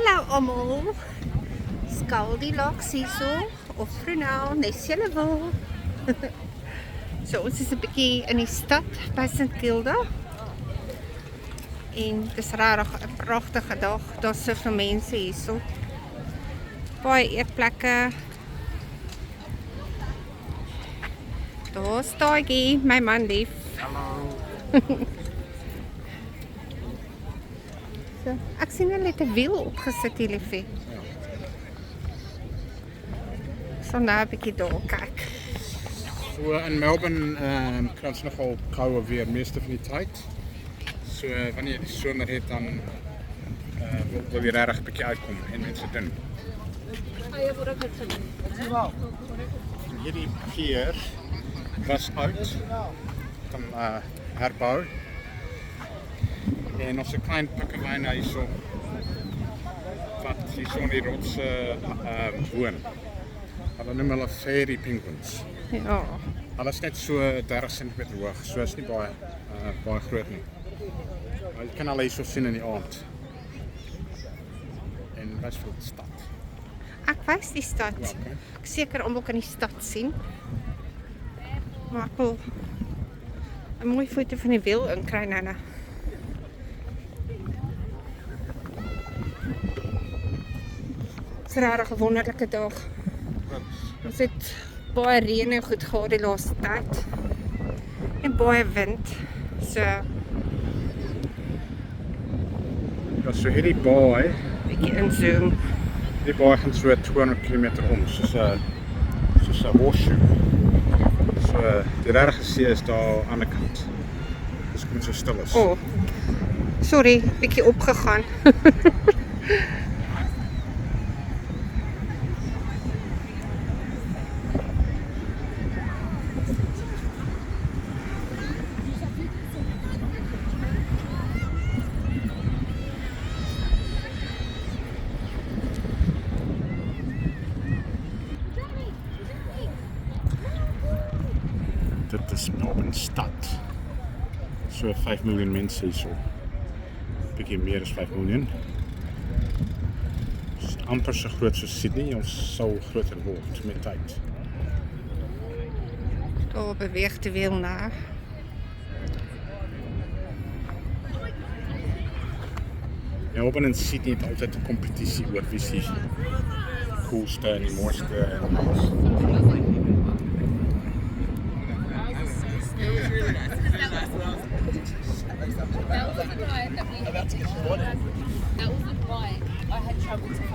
Hallo almal. Goldilocks hierso of Brunel, nes julle wil. So ons is 'n bietjie in die stad by St Kilda. En dit is regtig 'n pragtige dag. Daar's soveel mense hierso. Baie eetplekke. Daar's Taatjie, my man lief. Hallo. So, ek sien hulle het 'n wiel opgesit hier liefie. So nou 'n bietjie daar kyk. So in Melbourne kry ons nogal koue weer meeste van die tyd. So wanneer jy die somer het dan wil jy regtig 'n bietjie uitkom en mense doen. Hierdie pier was oud, kan herbou. En ons 'n klein pikkewyn hierso wat hierso in die rotse woon. Hulle noem hulle fairy penguins. Ja. Hulle is net so 30 cm hoog, so is nie baie groot nie. Maar jy kan hulle hierso sien in die aand. En best veel stad. Ek wys die stad. Ja, okay. Ek seker almal kan die stad sien. Maar ek wil 'n mooi foto van die wiel inkry nou. Dit is regtig 'n wonderlike dag. Ons het baie reën en goed gehad die laaste tyd. En baie wind. So Ja, so hierdie baai, bietjie inzoom. die baai gaan so 200 km om, soos 'n horseshoe. So die regte see is daar aan die kant. Dis kom so stil is. Oh. Sorry, bietjie opgegaan. Dit is Melbourne stad. So 5 miljoen mense hierso. Bietjie meer as 5 miljoen. Dit is amper so groot soos Sydney, ons sal groter word met tyd. Daar beweeg die wiel na. Melbourne en Sydney het altyd 'n kompetisie oor wie se coolste en die mooiste en alles. That was the guy that we had to get. That was the guy I had trouble to fucking